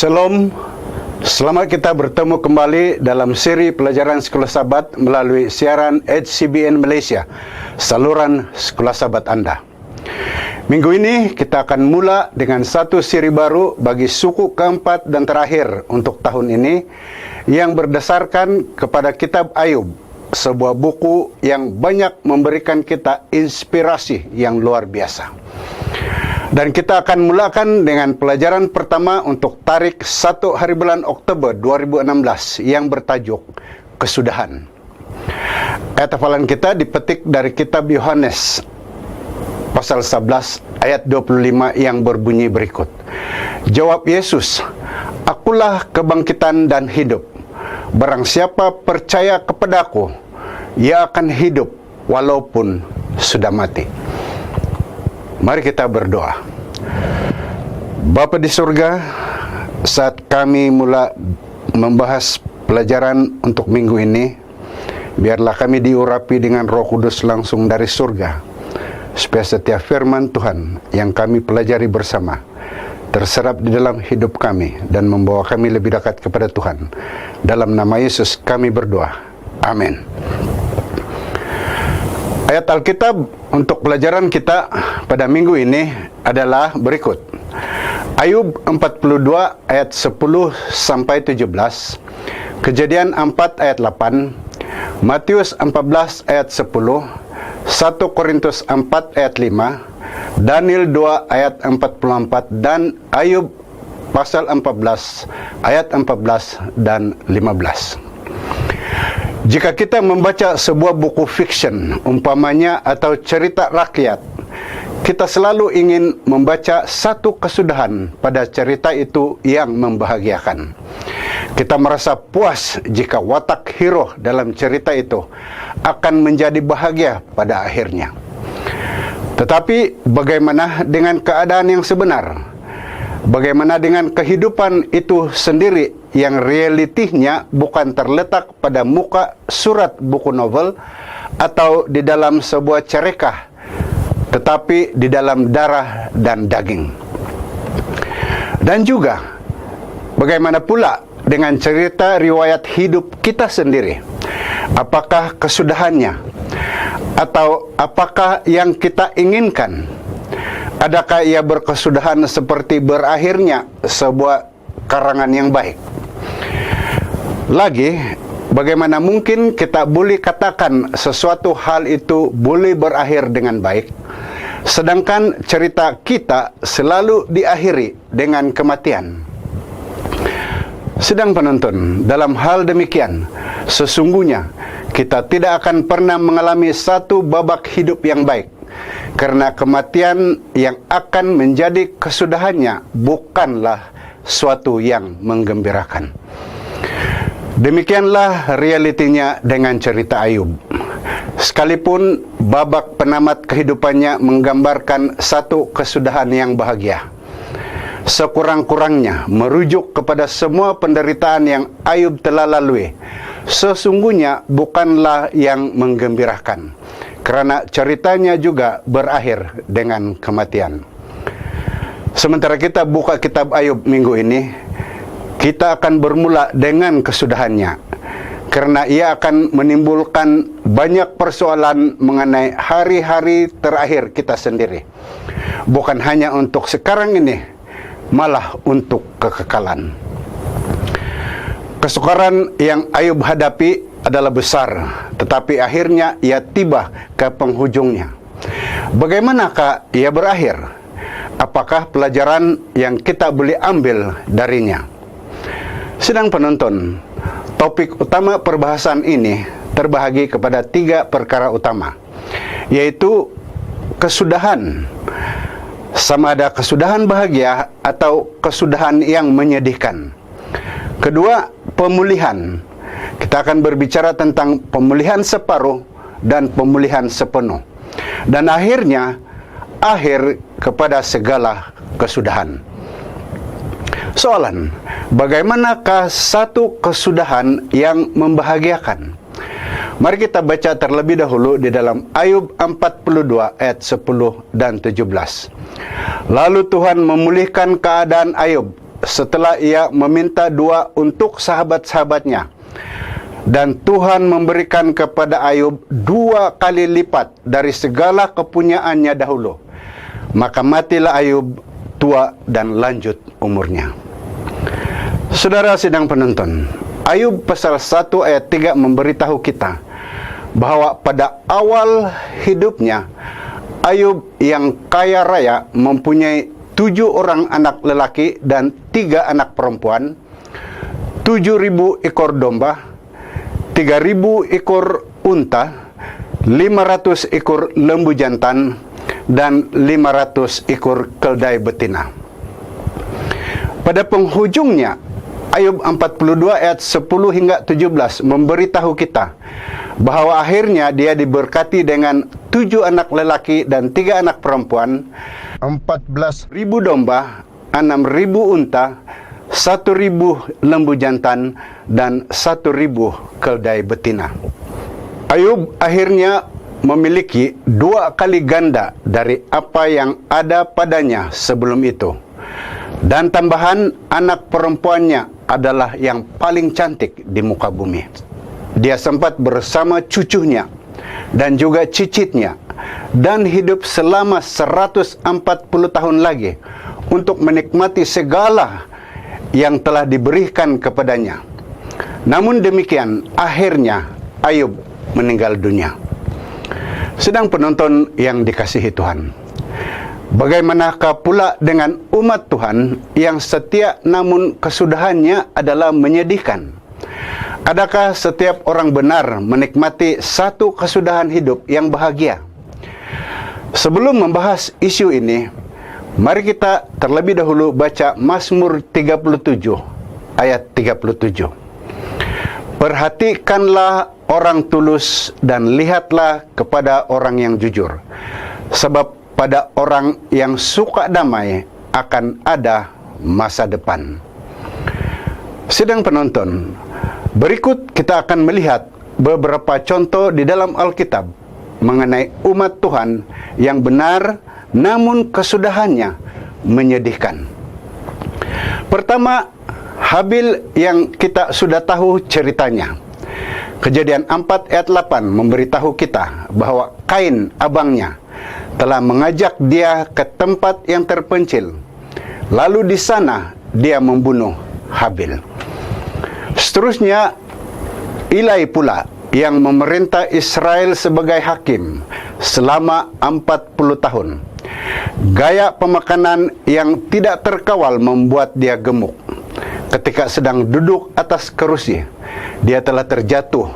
Shalom, selamat kita bertemu kembali dalam seri pelajaran Sekolah Sabat melalui siaran HCBN Malaysia, saluran Sekolah Sabat Anda. Minggu ini kita akan mula dengan satu seri baru bagi suku keempat dan terakhir untuk tahun ini yang berdasarkan kepada kitab Ayub, sebuah buku yang banyak memberikan kita inspirasi yang luar biasa. Dan kita akan mulakan dengan pelajaran pertama untuk tarik 1 hari bulan Oktober 2016 yang bertajuk Kesudahan. Ayat hafalan kita dipetik dari kitab Yohanes pasal 11 ayat 25 yang berbunyi berikut. Jawab Yesus, "Akulah kebangkitan dan hidup. Barang siapa percaya kepadaku, ia akan hidup walaupun sudah mati." Mari kita berdoa. Bapa di surga, saat kami mula membahas pelajaran untuk minggu ini, biarlah kami diurapi dengan Roh Kudus langsung dari surga, supaya setiap firman Tuhan yang kami pelajari bersama terserap di dalam hidup kami dan membawa kami lebih dekat kepada Tuhan. Dalam nama Yesus kami berdoa. Amin. Ayat Alkitab untuk pelajaran kita pada minggu ini adalah berikut. Ayub 42 ayat 10 sampai 17, Kejadian 4 ayat 8, Matius 14 ayat 10, 1 Korintus 4 ayat 5, Daniel 2 ayat 44, dan Ayub pasal 14 ayat 14 dan 15. Jika kita membaca sebuah buku fiction, umpamanya atau cerita rakyat, kita selalu ingin membaca satu kesudahan pada cerita itu yang membahagiakan. Kita merasa puas jika watak hero dalam cerita itu akan menjadi bahagia pada akhirnya. Tetapi bagaimana dengan keadaan yang sebenar? Bagaimana dengan kehidupan itu sendiri yang realitinya bukan terletak pada muka surat buku novel atau di dalam sebuah cerekah, tetapi di dalam darah dan daging? Dan juga, bagaimana pula dengan cerita riwayat hidup kita sendiri? Apakah kesudahannya? Atau apakah yang kita inginkan? Adakah ia berkesudahan seperti berakhirnya sebuah karangan yang baik? Lagi, bagaimana mungkin kita boleh katakan sesuatu hal itu boleh berakhir dengan baik, sedangkan cerita kita selalu diakhiri dengan kematian? Sedang penonton, dalam hal demikian, sesungguhnya kita tidak akan pernah mengalami satu babak hidup yang baik, karena kematian yang akan menjadi kesudahannya bukanlah suatu yang menggembirakan. Demikianlah realitinya dengan cerita Ayub. Sekalipun babak penamat kehidupannya menggambarkan satu kesudahan yang bahagia, sekurang-kurangnya merujuk kepada semua penderitaan yang Ayub telah lalui, sesungguhnya bukanlah yang menggembirakan, karena ceritanya juga berakhir dengan kematian. Sementara kita buka kitab Ayub minggu ini, kita akan bermula dengan kesudahannya, karena ia akan menimbulkan banyak persoalan mengenai hari-hari terakhir kita sendiri. Bukan hanya untuk sekarang ini, malah untuk kekekalan. Kesukaran yang Ayub hadapi adalah besar, tetapi akhirnya ia tiba ke penghujungnya. Bagaimanakah ia berakhir? Apakah pelajaran yang kita boleh ambil darinya? Sedang penonton, topik utama perbahasan ini terbahagi kepada 3 perkara utama, yaitu kesudahan, sama ada kesudahan bahagia atau kesudahan yang menyedihkan. Kedua, pemulihan. Kita akan berbicara tentang pemulihan separuh dan pemulihan sepenuh. Dan akhirnya, akhir kepada segala kesudahan. Soalan, bagaimanakah satu kesudahan yang membahagiakan? Mari kita baca terlebih dahulu di dalam Ayub 42 ayat 10 dan 17. Lalu Tuhan memulihkan keadaan Ayub setelah ia meminta doa untuk sahabat-sahabatnya. Dan Tuhan memberikan kepada Ayub 2 kali lipat dari segala kepunyaannya dahulu. Maka matilah Ayub tua dan lanjut umurnya. Saudara sidang penonton, Ayub pasal 1 ayat 3 memberitahu kita bahwa pada awal hidupnya Ayub yang kaya raya mempunyai 7 orang anak lelaki dan 3 anak perempuan, 7.000 ekor domba, 3.000 ekor unta, 500 ekor lembu jantan, dan 500 ekor keldai betina. Pada penghujungnya, Ayub 42 ayat 10 hingga 17 memberitahu kita bahwa akhirnya dia diberkati dengan 7 anak lelaki dan 3 anak perempuan, 14.000 domba, 6.000 unta, 1.000 lembu jantan, dan 1.000 keldai betina. Ayub akhirnya memiliki 2 kali ganda dari apa yang ada padanya sebelum itu. Dan tambahan, anak perempuannya adalah yang paling cantik di muka bumi. Dia sempat bersama cucunya dan juga cicitnya dan hidup selama 140 tahun lagi untuk menikmati segala yang telah diberikan kepadanya. Namun demikian, akhirnya Ayub meninggal dunia. Sedang penonton yang dikasihi Tuhan, bagaimanakah pula dengan umat Tuhan yang setia namun kesudahannya adalah menyedihkan? Adakah setiap orang benar menikmati satu kesudahan hidup yang bahagia? Sebelum membahas isu ini, mari kita terlebih dahulu baca Mazmur 37 ayat 37. Perhatikanlah orang tulus dan lihatlah kepada orang yang jujur, sebab pada orang yang suka damai akan ada masa depan. Sidang penonton, berikut kita akan melihat beberapa contoh di dalam Alkitab mengenai umat Tuhan yang benar namun kesudahannya menyedihkan. Pertama, Habil yang kita sudah tahu ceritanya. Kejadian 4 ayat 8 memberitahu kita bahwa Kain, abangnya, telah mengajak dia ke tempat yang terpencil. Lalu di sana dia membunuh Habil. Seterusnya, Ilai pula yang memerintah Israel sebagai hakim selama 40 tahun. Gaya pemakanan yang tidak terkawal membuat dia gemuk. Ketika sedang duduk atas kerusi, dia telah terjatuh,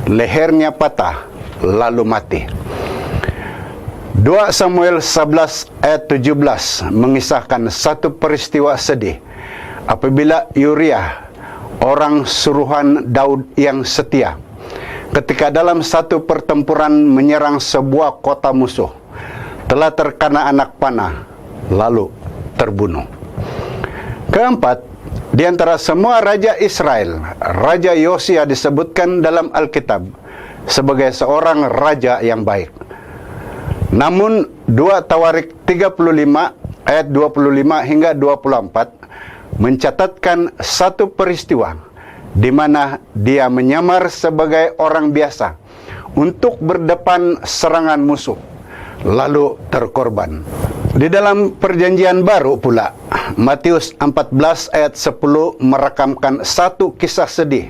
lehernya patah, lalu mati. 2 Samuel 11 ayat 17 mengisahkan satu peristiwa sedih apabila Uriah, orang suruhan Daud yang setia, ketika dalam satu pertempuran menyerang sebuah kota musuh, telah terkena anak panah, lalu terbunuh. Keempat, di antara semua raja Israel, Raja Yosia disebutkan dalam Alkitab sebagai seorang raja yang baik. Namun 2 Tawarik 35 ayat 25 hingga 24 mencatatkan satu peristiwa di mana dia menyamar sebagai orang biasa untuk berdepan serangan musuh, lalu terkorban. Di dalam Perjanjian Baru pula, Matius 14 ayat 10 merekamkan satu kisah sedih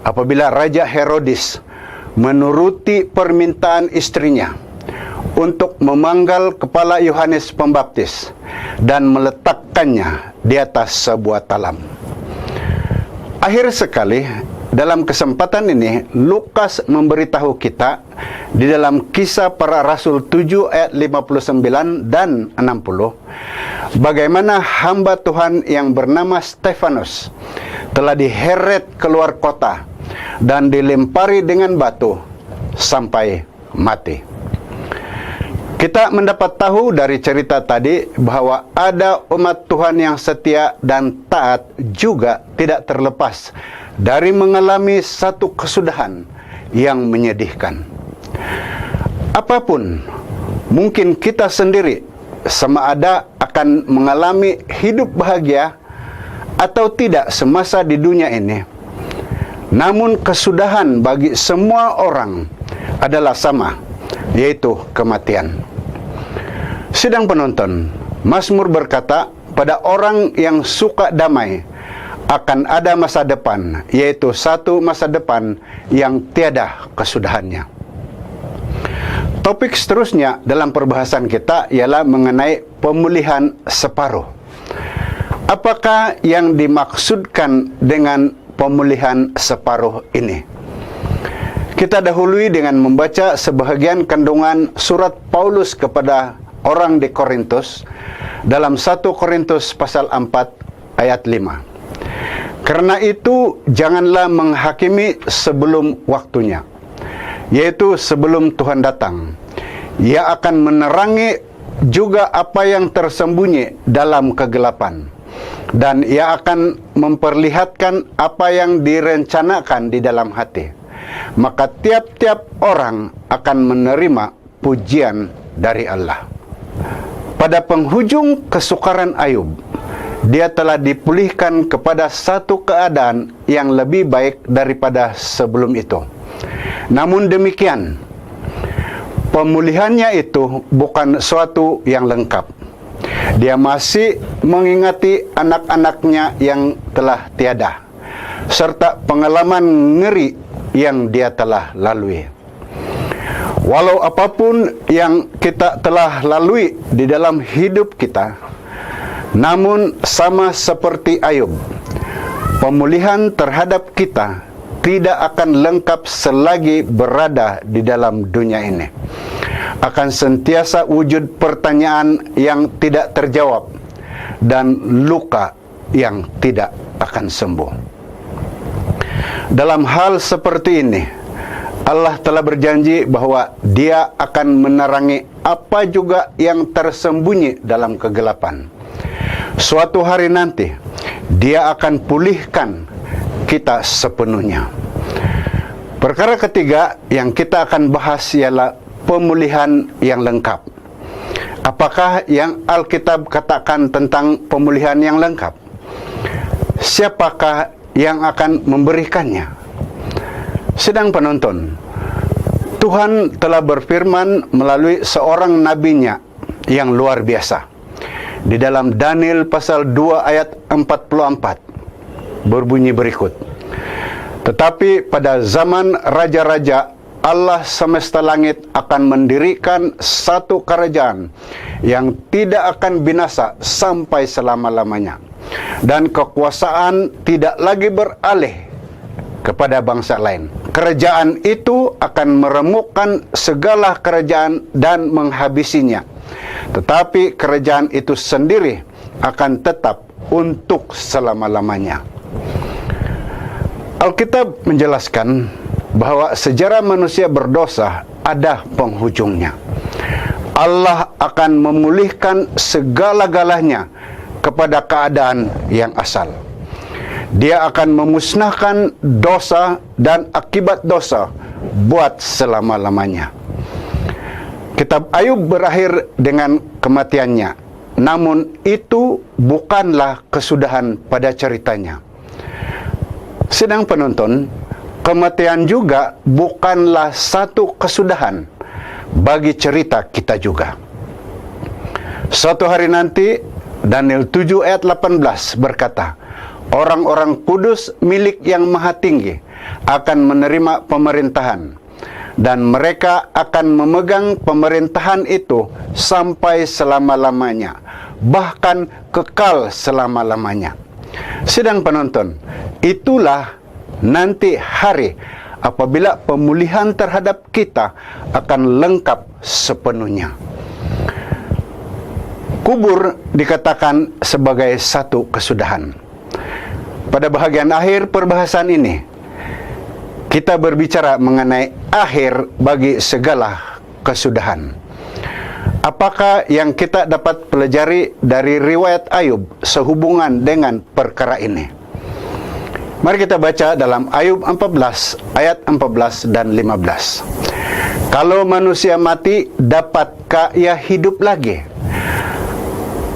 apabila Raja Herodes menuruti permintaan istrinya untuk memanggal kepala Yohanes Pembaptis dan meletakkannya di atas sebuah talam. Akhir sekali, dalam kesempatan ini, Lukas memberitahu kita di dalam Kisah Para Rasul 7 ayat 59 dan 60, bagaimana hamba Tuhan yang bernama Stefanus telah diheret keluar kota dan dilempari dengan batu sampai mati. Kita mendapat tahu dari cerita tadi bahwa ada umat Tuhan yang setia dan taat juga tidak terlepas dari mengalami satu kesudahan yang menyedihkan. Apapun, mungkin kita sendiri sama ada akan mengalami hidup bahagia atau tidak semasa di dunia ini, namun kesudahan bagi semua orang adalah sama, yaitu kematian. Sidang penonton, Mazmur berkata, pada orang yang suka damai akan ada masa depan, yaitu satu masa depan yang tiada kesudahannya. Topik seterusnya dalam perbahasan kita ialah mengenai pemulihan separuh. Apakah yang dimaksudkan dengan pemulihan separuh ini? Kita dahului dengan membaca sebahagian kandungan surat Paulus kepada orang di Korintus dalam 1 Korintus pasal 4 ayat 5. Karena itu janganlah menghakimi sebelum waktunya, yaitu sebelum Tuhan datang. Ia akan menerangi juga apa yang tersembunyi dalam kegelapan, dan ia akan memperlihatkan apa yang direncanakan di dalam hati. Maka tiap-tiap orang akan menerima pujian dari Allah. Pada penghujung kesukaran Ayub, dia telah dipulihkan kepada satu keadaan yang lebih baik daripada sebelum itu. Namun demikian, pemulihannya itu bukan suatu yang lengkap. Dia masih mengingati anak-anaknya yang telah tiada, serta pengalaman ngeri yang dia telah lalui. Walau apapun yang kita telah lalui di dalam hidup kita, namun sama seperti Ayub, pemulihan terhadap kita tidak akan lengkap selagi berada di dalam dunia ini. Akan sentiasa wujud pertanyaan yang tidak terjawab dan luka yang tidak akan sembuh. Dalam hal seperti ini, Allah telah berjanji bahwa Dia akan menerangi apa juga yang tersembunyi dalam kegelapan. Suatu hari nanti, Dia akan pulihkan kita sepenuhnya. Perkara ketiga yang kita akan bahas ialah pemulihan yang lengkap. Apakah yang Alkitab katakan tentang pemulihan yang lengkap? Siapakah yang akan memberikannya? Sedang penonton, Tuhan telah berfirman melalui seorang nabinya yang luar biasa. Di dalam Daniel pasal 2 ayat 44 berbunyi berikut. Tetapi pada zaman raja-raja, Allah semesta langit akan mendirikan satu kerajaan yang tidak akan binasa sampai selama-lamanya, dan kekuasaan tidak lagi beralih kepada bangsa lain. Kerajaan itu akan meremukkan segala kerajaan dan menghabisinya, tetapi kerajaan itu sendiri akan tetap untuk selama-lamanya. Alkitab menjelaskan bahwa sejarah manusia berdosa ada penghujungnya. Allah akan memulihkan segala-galanya kepada keadaan yang asal. Dia akan memusnahkan dosa dan akibat dosa buat selama-lamanya. Kitab Ayub berakhir dengan kematiannya, namun itu bukanlah kesudahan pada ceritanya. Sedang penonton, kematian juga bukanlah satu kesudahan bagi cerita kita juga. Suatu hari nanti, Daniel 7 ayat 18 berkata, orang-orang kudus milik yang maha tinggi akan menerima pemerintahan, dan mereka akan memegang pemerintahan itu sampai selama-lamanya, bahkan kekal selama-lamanya. Sedang penonton, itulah nanti hari apabila pemulihan terhadap kita akan lengkap sepenuhnya. Kubur dikatakan sebagai satu kesudahan. Pada bahagian akhir perbahasan ini, kita berbicara mengenai akhir bagi segala kesudahan. Apakah yang kita dapat pelajari dari riwayat Ayub sehubungan dengan perkara ini? Mari kita baca dalam Ayub 14 ayat 14 dan 15. Kalau manusia mati, dapatkah ia hidup lagi?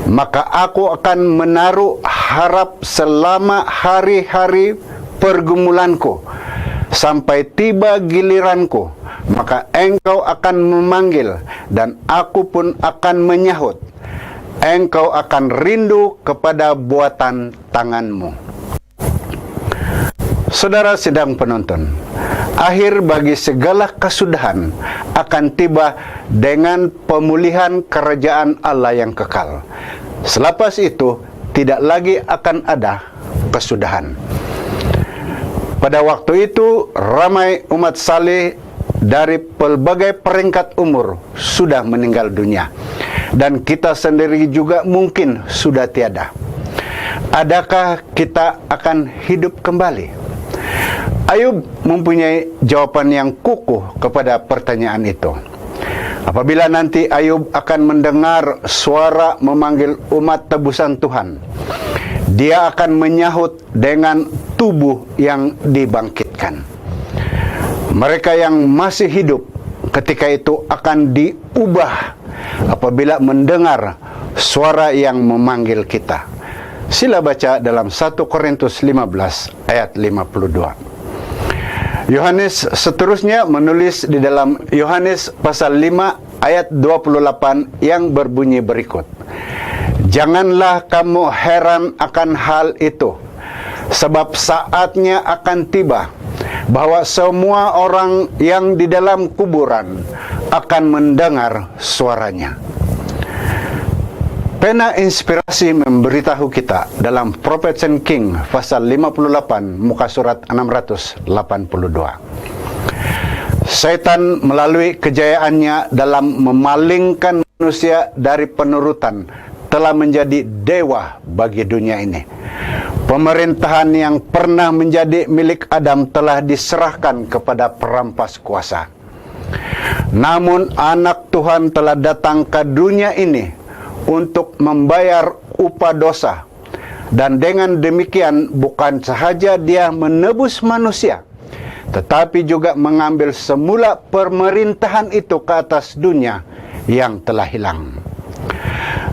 Maka aku akan menaruh harap selama hari-hari pergumulanku sampai tiba giliranku, maka engkau akan memanggil dan aku pun akan menyahut. Engkau akan rindu kepada buatan tanganmu. Saudara sidang penonton, akhir bagi segala kesudahan akan tiba dengan pemulihan kerajaan Allah yang kekal. Selepas itu, tidak lagi akan ada kesudahan. Pada waktu itu, ramai umat saleh dari pelbagai peringkat umur sudah meninggal dunia. Dan kita sendiri juga mungkin sudah tiada. Adakah kita akan hidup kembali? Ayub mempunyai jawaban yang kukuh kepada pertanyaan itu. Apabila nanti Ayub akan mendengar suara memanggil umat tebusan Tuhan, dia akan menyahut dengan tubuh yang dibangkitkan. Mereka yang masih hidup ketika itu akan diubah apabila mendengar suara yang memanggil kita. Sila baca dalam 1 Korintus 15 ayat 52. Yohanes seterusnya menulis di dalam Yohanes pasal 5 ayat 28 yang berbunyi berikut. Janganlah kamu heran akan hal itu, sebab saatnya akan tiba bahwa semua orang yang di dalam kuburan akan mendengar suaranya. Pena inspirasi memberitahu kita dalam Prophets and King pasal 58 muka surat 682. Setan melalui kejayaannya dalam memalingkan manusia dari penurutan telah menjadi dewa bagi dunia ini. Pemerintahan yang pernah menjadi milik Adam telah diserahkan kepada perampas kuasa. Namun anak Tuhan telah datang ke dunia ini untuk membayar upah dosa. Dan dengan demikian bukan sahaja dia menebus manusia, tetapi juga mengambil semula pemerintahan itu ke atas dunia yang telah hilang.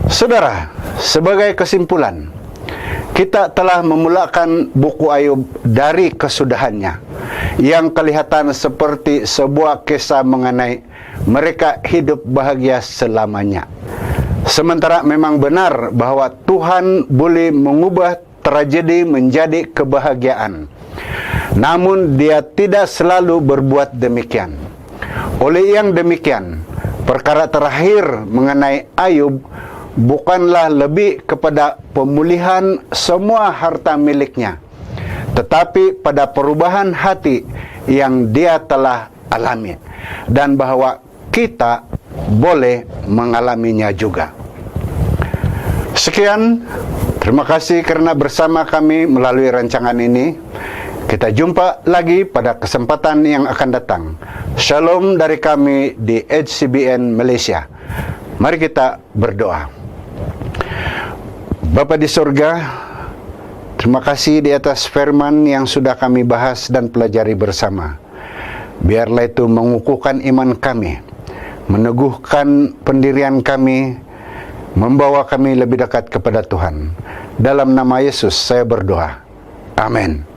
Saudara, sebagai kesimpulan, kita telah memulakan buku Ayub dari kesudahannya yang kelihatan seperti sebuah kisah mengenai mereka hidup bahagia selamanya. Sementara memang benar bahwa Tuhan boleh mengubah tragedi menjadi kebahagiaan. Namun dia tidak selalu berbuat demikian. Oleh yang demikian, perkara terakhir mengenai Ayub bukanlah lebih kepada pemulihan semua harta miliknya, tetapi pada perubahan hati yang dia telah alami, dan bahwa kita boleh mengalaminya juga. Sekian, terima kasih karena bersama kami melalui rancangan ini. Kita jumpa lagi pada kesempatan yang akan datang. Shalom dari kami di HCBN Malaysia. Mari kita berdoa. Bapa di surga, terima kasih di atas firman yang sudah kami bahas dan pelajari bersama. Biarlah itu mengukuhkan iman kami, meneguhkan pendirian kami, membawa kami lebih dekat kepada Tuhan. Dalam nama Yesus saya berdoa. Amin.